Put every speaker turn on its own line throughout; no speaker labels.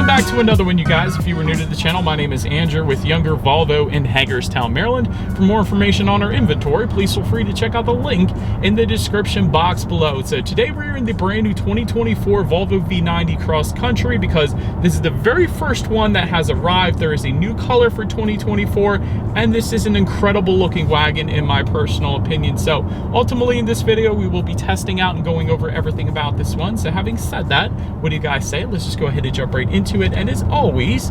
Welcome back to another one, you guys. If you were new to the channel, my name is Andrew with Younger Volvo in Hagerstown, Maryland. For more information on our inventory, please feel free to check out the link in the description box below. So today we're in the brand new 2024 Volvo V90 Cross Country because this is the very first one that has arrived. There is a new color for 2024, and this is an incredible looking wagon in my personal opinion. So ultimately in this video, we will be testing out and going over everything about this one. So having said that, what do you guys say? Let's just go ahead and jump right into it. And as always,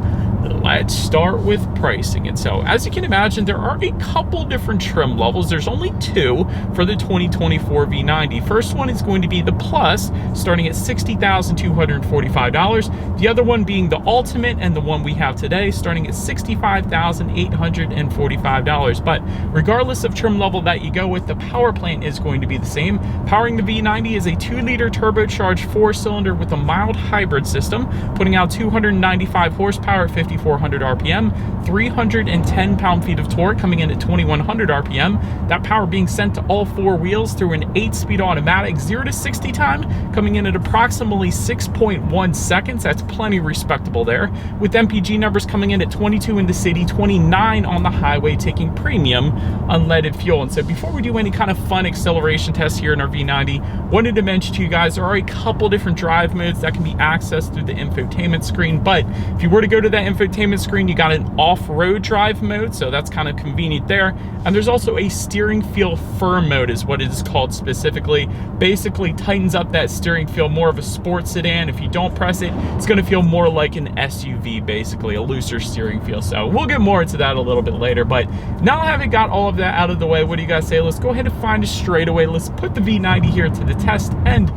let's start with pricing. And so as you can imagine, there are a couple different trim levels. There's only two for the 2024 V90. First one is going to be the Plus, starting at $60,245. The other one being the Ultimate, and the one we have today starting at $65,845. But regardless of trim level that you go with, the power plant is going to be the same. Powering the V90 is a 2-liter turbocharged 4-cylinder with a mild hybrid system, putting out 295 horsepower at 5,400 RPM, 310 pound-feet of torque coming in at 2,100 RPM. That power being sent to all four wheels through an 8-speed automatic. 0 to 60 time coming in at approximately 6.1 seconds. That's plenty respectable there, with MPG numbers coming in at 22 in the city, 29 on the highway, taking premium unleaded fuel. And so before we do any kind of fun acceleration tests here in our V90, wanted to mention to you guys there are a couple different drive modes that can be accessed through the infotainment screen. But if you were to go to that infotainment screen, you got an off-road drive mode, so that's kind of convenient there. And there's also a steering feel firm mode is what it is called specifically. Basically tightens up that steering feel, more of a sports sedan. If you don't press it, it's going to feel more like an SUV, basically a looser steering feel. So we'll get more into that a little bit later. But now having got all of that out of the way, what do you guys say? Let's go ahead and find a straightaway. Let's put the V90 here to the test, and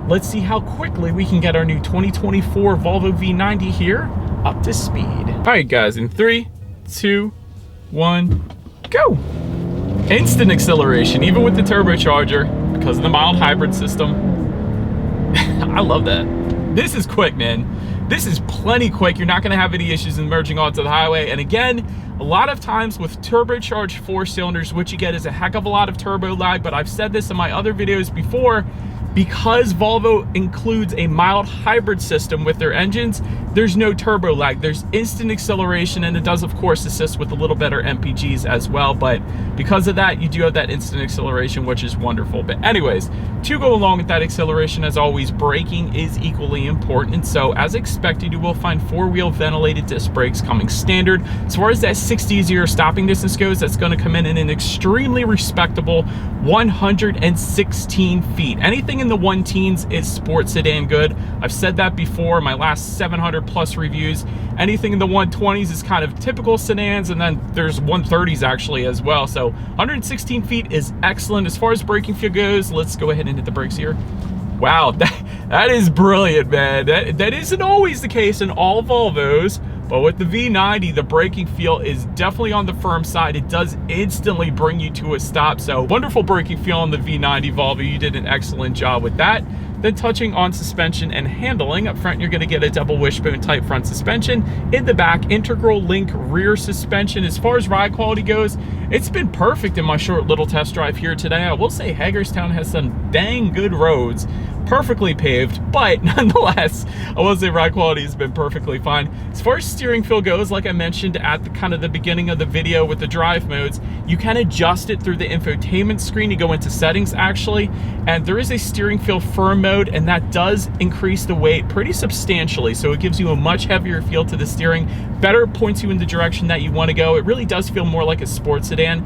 let's see how quickly we can get our new 2024 Volvo V90 here up to speed. All right, guys, in 3, 2, 1, go. Instant acceleration, even with the turbocharger, because of the mild hybrid system. I love that. This is quick, man. This is plenty quick. You're not going to have any issues in merging onto the highway. And again, a lot of times with turbocharged 4-cylinders, what you get is a heck of a lot of turbo lag. But I've said this in my other videos before, because Volvo includes a mild hybrid system with their engines, there's no turbo lag. There's instant acceleration, and it does, of course, assist with a little better MPGs as well. But because of that, you do have that instant acceleration, which is wonderful. But anyways, to go along with that acceleration, as always, braking is equally important. And so, as expected, you will find 4-wheel ventilated disc brakes coming standard. As far as that 60-0 stopping distance goes, that's going to come in an extremely respectable 116 feet. Anything in the 1-teens is sports sedan good. I've said that before, my last 700 plus reviews. Anything in the 120s is kind of typical sedans, and then there's 130s actually as well. So 116 feet is excellent. As far as braking feel goes, let's go ahead and hit the brakes here. Wow, that is brilliant, man. That isn't always the case in all Volvos, but with the V90, the braking feel is definitely on the firm side. It does instantly bring you to a stop. So wonderful braking feel on the V90 Volvo. You did an excellent job with that. Then touching on suspension and handling, up front you're going to get a double wishbone type front suspension. In the back, integral link rear suspension. As far as ride quality goes, it's been perfect in my short little test drive here today. I will say Hagerstown has some dang good roads, perfectly paved, but nonetheless, I will say ride quality has been perfectly fine. As far as steering feel goes, like I mentioned at the beginning of the video with the drive modes, you can adjust it through the infotainment screen. You go into settings actually, and there is a steering feel firm mode, and that does increase the weight pretty substantially. So it gives you a much heavier feel to the steering, better points you in the direction that you want to go. It really does feel more like a sports sedan.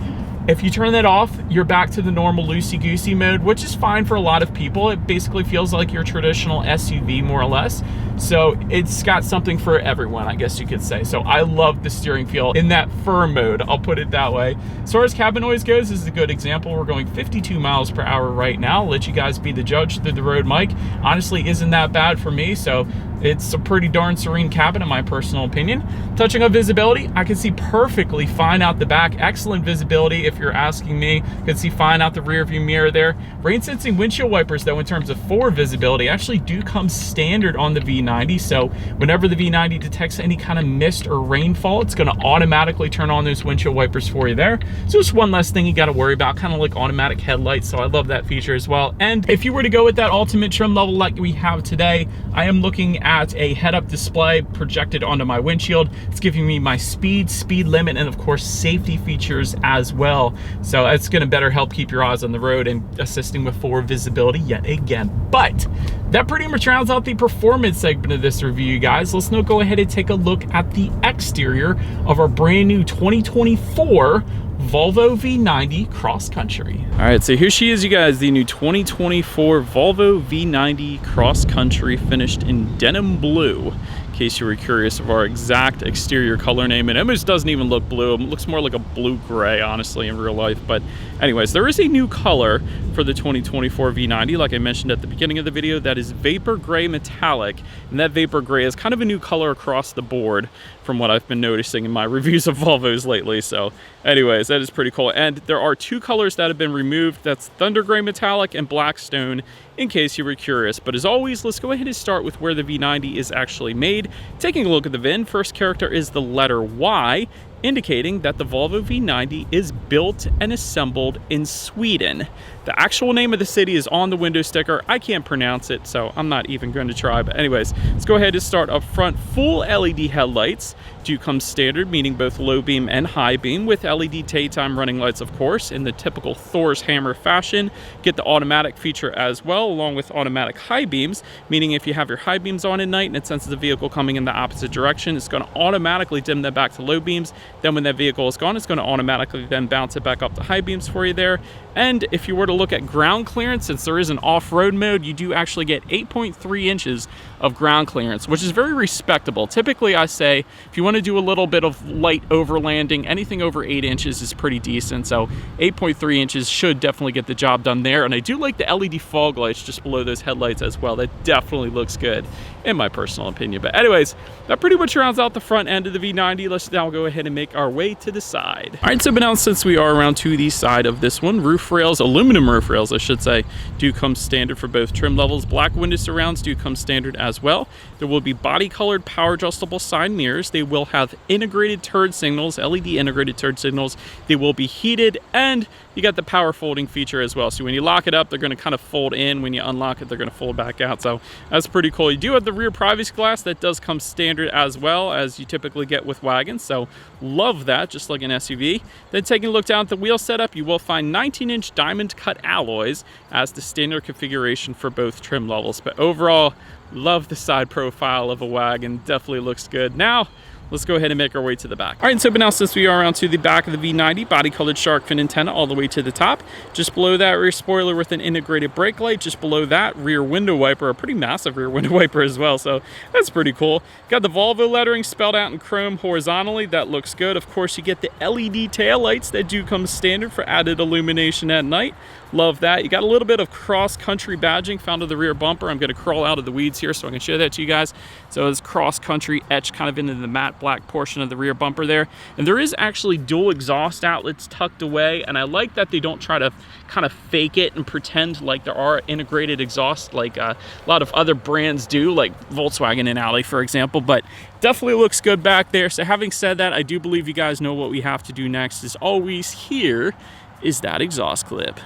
If you turn that off, you're back to the normal loosey-goosey mode, which is fine for a lot of people. It basically feels like your traditional SUV, more or less. So it's got something for everyone, I guess you could say. So I love the steering feel in that firm mode, I'll put it that way. As far as cabin noise goes, this is a good example. We're going 52 miles per hour right now. I'll let you guys be the judge through the road mic. Honestly, isn't that bad for me. So it's a pretty darn serene cabin in my personal opinion. Touching on visibility, I can see perfectly fine out the back. Excellent visibility if you're asking me. You can see fine out the rear view mirror there. Rain sensing windshield wipers though, in terms of forward visibility, actually do come standard on the V90. So whenever the V90 detects any kind of mist or rainfall, it's going to automatically turn on those windshield wipers for you there. So just one less thing you got to worry about, kind of like automatic headlights. So I love that feature as well. And if you were to go with that ultimate trim level like we have today, I am looking at at a head-up display projected onto my windshield. It's giving me my speed limit, and of course safety features as well. So it's going to better help keep your eyes on the road and assisting with forward visibility yet again. But that pretty much rounds out the performance segment of this review, guys. Let's now go ahead and take a look at the exterior of our brand new 2024 Volvo V90 Cross Country. All right, so here she is, you guys, the new 2024 Volvo V90 Cross Country, finished in denim blue. In case you were curious of our exact exterior color name, it almost doesn't even look blue. It looks more like a blue-gray, honestly, in real life. But anyways, there is a new color for the 2024 V90, like I mentioned at the beginning of the video. That is Vapor Gray Metallic, and that Vapor Gray is kind of a new color across the board from what I've been noticing in my reviews of Volvos lately. So anyways, that is pretty cool. And there are two colors that have been removed. That's Thunder Gray Metallic and Blackstone, in case you were curious. But as always, let's go ahead and start with where the V90 is actually made. Taking a look at the VIN, first character is the letter Y, indicating that the Volvo V90 is built and assembled in Sweden. The actual name of the city is on the window sticker. I can't pronounce it, so I'm not even going to try. But anyways, let's go ahead and start up front. Full LED headlights do come standard, meaning both low beam and high beam, with LED daytime running lights, of course, in the typical Thor's hammer fashion. Get the automatic feature as well, along with automatic high beams, meaning if you have your high beams on at night and it senses the vehicle coming in the opposite direction, it's going to automatically dim them back to low beams. Then when that vehicle is gone, it's going to automatically then bounce it back up to high beams for you there. And if you were to look at ground clearance, since there is an off-road mode, you do actually get 8.3 inches of ground clearance, which is very respectable. Typically, I say if you want to do a little bit of light overlanding, anything over 8 inches is pretty decent. So 8.3 inches should definitely get the job done there. And I do like the LED fog lights just below those headlights as well. That definitely looks good, in my personal opinion. But anyways, that pretty much rounds out the front end of the V90. Let's now go ahead and make our way to the side. All right, so but now since we are around to the side of this one, roof rails, aluminum roof rails, I should say, do come standard for both trim levels. Black window surrounds do come standard as well. There will be body colored power adjustable side mirrors. They will have integrated turn signals, LED integrated turn signals. They will be heated, and you got the power folding feature as well. So when you lock it up, they're going to kind of fold in. When you unlock it, they're going to fold back out. So that's pretty cool. You do have the rear privacy glass that does come standard as well, as you typically get with wagons. So love that, just like an SUV. Then taking a look down at the wheel setup, you will find 19-inch diamond cut alloys as the standard configuration for both trim levels. But overall, love the side profile of a wagon. Definitely looks good. Now, let's go ahead and make our way to the back. All right, so but now since we are around to the back of the V90, body colored shark fin antenna all the way to the top. Just below that, rear spoiler with an integrated brake light. Just below that, rear window wiper, a pretty massive rear window wiper as well. So that's pretty cool. Got the Volvo lettering spelled out in chrome horizontally. That looks good. Of course, you get the LED tail lights that do come standard for added illumination at night. Love that. You got a little bit of cross country badging found on the rear bumper. I'm going to crawl out of the weeds here so I can show that to you guys. So it's cross country etched kind of into the matte black portion of the rear bumper there. And there is actually dual exhaust outlets tucked away. And I like that they don't try to kind of fake it and pretend like there are integrated exhausts like a lot of other brands do, like Volkswagen and Audi, for example. But definitely looks good back there. So having said that, I do believe you guys know what we have to do next. Is always here is that exhaust clip.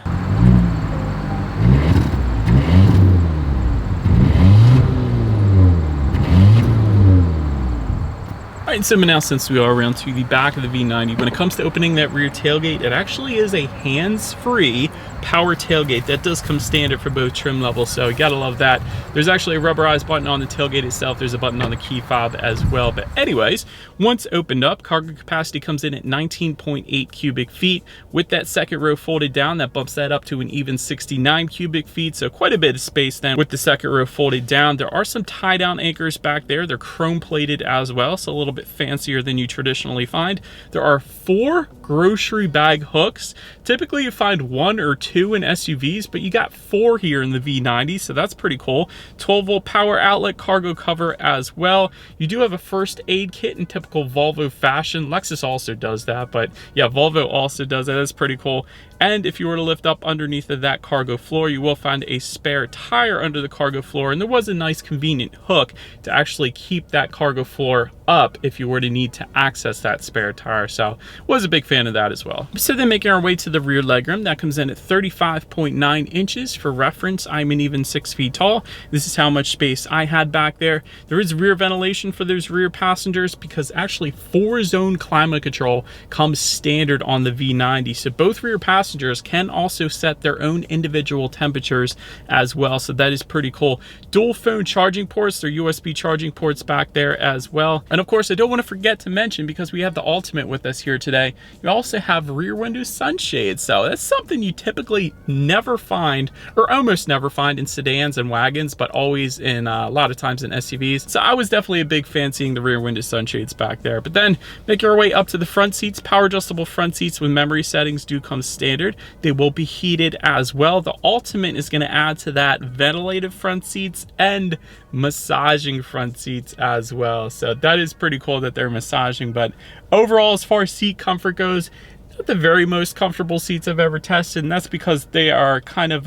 All right, so now since we are around to the back of the V90, when it comes to opening that rear tailgate, it actually is a hands-free power tailgate. That does come standard for both trim levels, so you gotta love that. There's actually a rubberized button on the tailgate itself. There's a button on the key fob as well. But anyways, once opened up, cargo capacity comes in at 19.8 cubic feet. With that second row folded down, that bumps that up to an even 69 cubic feet, so quite a bit of space then with the second row folded down. There are some tie-down anchors back there. They're chrome plated as well, so a little bit fancier than you traditionally find. There are 4 grocery bag hooks. Typically you find 1 or 2 in SUVs, but you got 4 here in the V90, so that's pretty cool. 12-volt power outlet, cargo cover as well. You do have a first aid kit in typical Volvo fashion. Lexus also does that, but yeah, Volvo also does that. That's pretty cool. And if you were to lift up underneath of that cargo floor, you will find a spare tire under the cargo floor, and there was a nice convenient hook to actually keep that cargo floor up if you were to need to access that spare tire. So was a big fan of that as well. So then making our way to the rear legroom, that comes in at 35.9 inches. For reference, I'm an even 6 feet tall. This is how much space I had back there. There is rear ventilation for those rear passengers because actually 4-zone climate control comes standard on the V90. So both rear passengers can also set their own individual temperatures as well. So that is pretty cool. Dual phone charging ports, they're USB charging ports back there as well. And of course, I don't want to forget to mention, because we have the Ultimate with us here today, you also have rear window sunshades. So that's something you typically never find, or almost never find, in sedans and wagons, but always in a lot of times in SUVs. So I was definitely a big fan seeing the rear window sunshades back there. But then making our way up to the front seats, power adjustable front seats with memory settings do come standard. They will be heated as well. The Ultimate is going to add to that ventilated front seats and massaging front seats as well. So that is pretty cool that they're massaging. But overall, as far as seat comfort goes, not the very most comfortable seats I've ever tested, and that's because they are kind of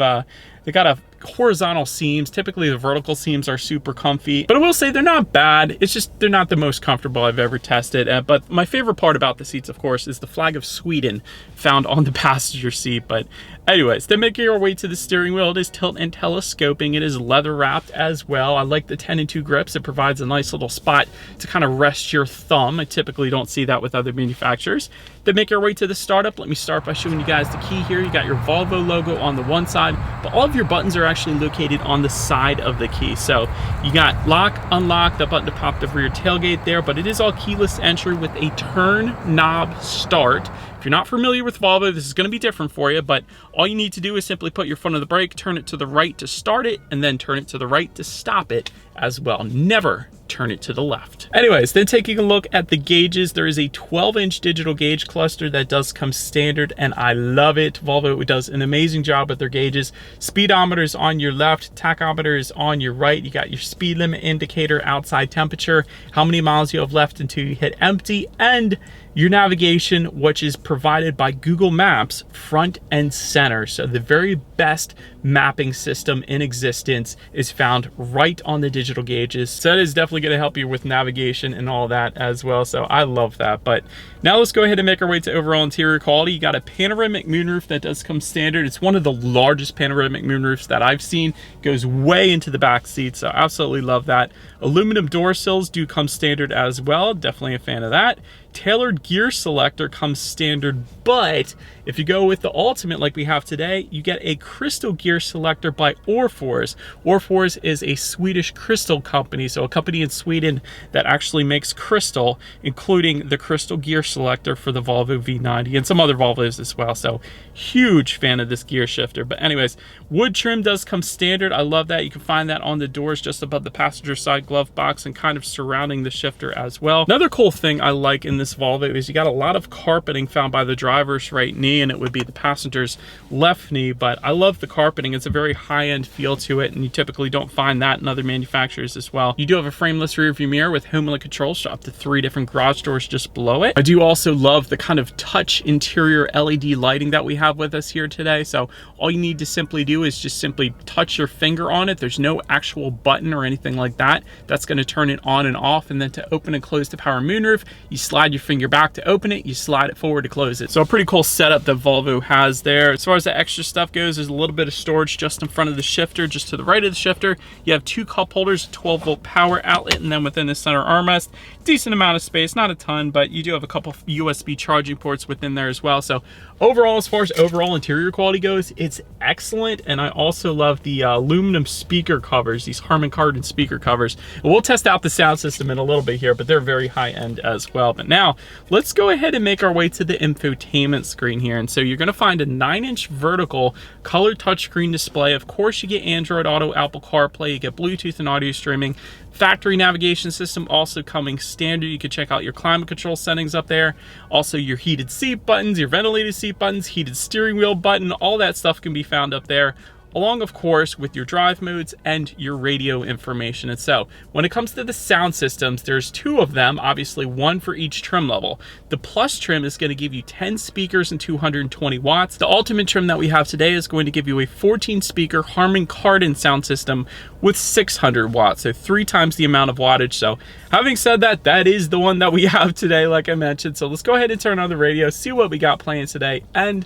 they got a horizontal seams. Typically the vertical seams are super comfy, but I will say they're not bad. It's just they're not the most comfortable I've ever tested. But my favorite part about the seats, of course, is the flag of Sweden found on the passenger seat. But anyways, then making our way to the steering wheel, it is tilt and telescoping. It is leather wrapped as well. I like the 10-2 grips. It provides a nice little spot to kind of rest your thumb. I typically don't see that with other manufacturers. Then make our way to the startup. Let me start by showing you guys the key here. You got your Volvo logo on the one side, but all of your buttons are actually located on the side of the key. So you got lock, unlock, the button to pop the rear tailgate there, but it is all keyless entry with a turn knob start. If you're not familiar with Volvo, this is going to be different for you, but all you need to do is simply put your foot on the brake, turn it to the right to start it, and then turn it to the right to stop it as well. Never turn it to the left. Anyways, then taking a look at the gauges, there is a 12-inch digital gauge cluster that does come standard, and I love it. Volvo does an amazing job with their gauges. Speedometer is on your left, tachometer is on your right. You got your speed limit indicator, outside temperature, how many miles you have left until you hit empty, and your navigation, which is provided by Google Maps front and center. So the very best mapping system in existence is found right on the digital gauges. So that is definitely going to help you with navigation and all that as well. So I love that. But now let's go ahead and make our way to overall interior quality. You got a panoramic moonroof that does come standard. It's one of the largest panoramic moonroofs that I've seen. It goes way into the back seat, so absolutely love that. Aluminum door sills do come standard as well. Definitely a fan of that. Tailored gear selector comes standard, but if you go with the Ultimate like we have today, you get a crystal gear selector by Orfors. Orfors is a Swedish crystal company, so a company in Sweden that actually makes crystal, including the crystal gear selector for the Volvo V90 and some other Volvos as well. So huge fan of this gear shifter. But anyways, wood trim does come standard. I love that. You can find that on the doors just above the passenger side glove box and kind of surrounding the shifter as well. Another cool thing I like in this Volvo is you got a lot of carpeting found by the driver's right knee, and it would be the passenger's left knee. But I love the carpeting. It's a very high-end feel to it, and you typically don't find that in other manufacturers as well. You do have a frameless rear view mirror with home controls up to 3 different garage doors just below it. I do also love the kind of touch interior LED lighting that we have with us here today. So all you need to simply do is just simply touch your finger on it. There's no actual button or anything like that. That's going to turn it on and off. And then to open and close the power moonroof, you slide your finger back to open it, you slide it forward to close it. So a pretty cool setup that Volvo has there. As far as the extra stuff goes, there's a little bit of storage just in front of the shifter. Just to the right of the shifter, you have 2 cup holders, 12-volt power outlet, and then within the center armrest, decent amount of space, not a ton, but you do have a couple of USB charging ports within there as well. So overall, as far as overall interior quality goes, it's excellent. And I also love the aluminum speaker covers, these Harman Kardon speaker covers. We'll test out the sound system in a little bit here, but they're very high end as well. But now let's go ahead and make our way to the infotainment screen here. And so you're going to find a 9-inch vertical color touchscreen display. Of course, you get Android Auto, Apple CarPlay, you get Bluetooth and audio streaming. Factory navigation system also coming standard. You can check out your climate control settings up there. Also your heated seat buttons, your ventilated seat buttons, heated steering wheel button, all that stuff can be found up there. along of course with your drive modes and your radio information. And so when it comes to the sound systems, there's 2 of them, obviously 1 for each trim level. The Plus trim is going to give you 10 speakers and 220 watts. The Ultimate trim that we have today is going to give you a 14 speaker Harman Kardon sound system with 600 watts, so 3 times the amount of wattage. So having said that, that is the one that we have today, like I mentioned. So let's go ahead and turn on the radio, see what we got playing today, and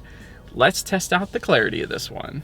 let's test out the clarity of this one.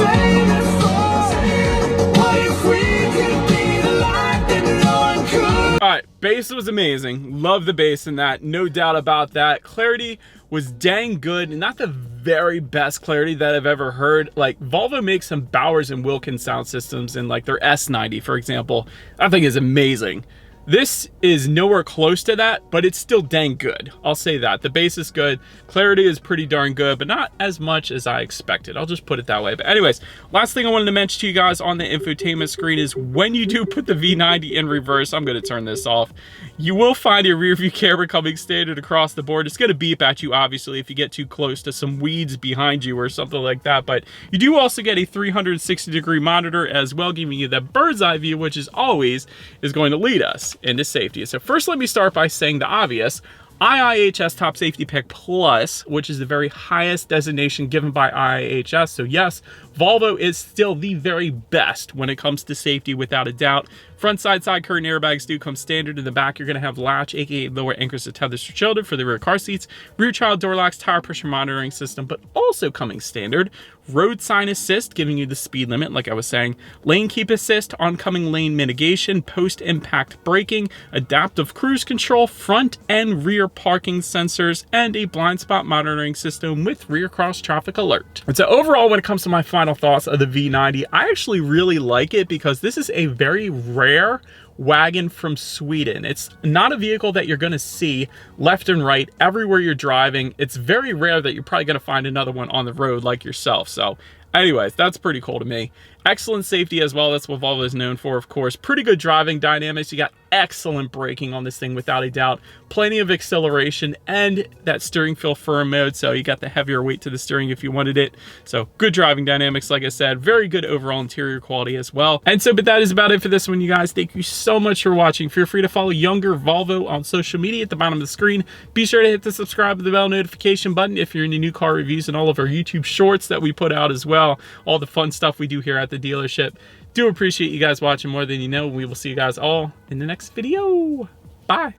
Alright, bass was amazing. Love the bass in that, no doubt about that. Clarity was dang good, not the very best clarity that I've ever heard. Like, Volvo makes some Bowers and Wilkins sound systems, and like their S90, for example, I think is amazing. This is nowhere close to that, but it's still dang good. I'll say that. The bass is good. Clarity is pretty darn good, but not as much as I expected. I'll just put it that way. But anyways, last thing I wanted to mention to you guys on the infotainment screen is when you do put the V90 in reverse, I'm going to turn this off, you will find a rear view camera coming standard across the board. It's going to beep at you, obviously, if you get too close to some weeds behind you or something like that. But you do also get a 360-degree monitor as well, giving you that bird's eye view, which is always is going to lead us into safety. So first, let me start by saying the obvious. IIHS Top Safety Pick Plus, which is the very highest designation given by IIHS. So yes, Volvo is still the very best when it comes to safety, without a doubt. Front side curtain airbags do come standard. In the back, you're going to have latch, aka lower anchors to tethers for children for the rear car seats, rear child door locks, tire pressure monitoring system, but also coming standard, road sign assist, giving you the speed limit, like I was saying, lane keep assist, oncoming lane mitigation, post-impact braking, adaptive cruise control, front and rear parking sensors, and a blind spot monitoring system with rear cross traffic alert. And so overall, when it comes to my final thoughts of the V90, I actually really like it because this is a very rare wagon from Sweden. It's not a vehicle that you're going to see left and right everywhere you're driving. It's very rare that you're probably going to find another one on the road like yourself. So anyways, that's pretty cool to me. Excellent safety as well. That's what Volvo is known for, of course. Pretty good driving dynamics. You got excellent braking on this thing, without a doubt. Plenty of acceleration and that steering feel firm mode. So you got the heavier weight to the steering if you wanted it. So good driving dynamics, like I said. Very good overall interior quality as well. And so, but that is about it for this one, you guys. Thank you so much for watching. Feel free to follow Younger Volvo on social media at the bottom of the screen. Be sure to hit the subscribe and the bell notification button if you're into new car reviews and all of our YouTube shorts that we put out as well. All the fun stuff we do here at the dealership. Do appreciate you guys watching more than you know. We will see you guys all in the next video. Bye.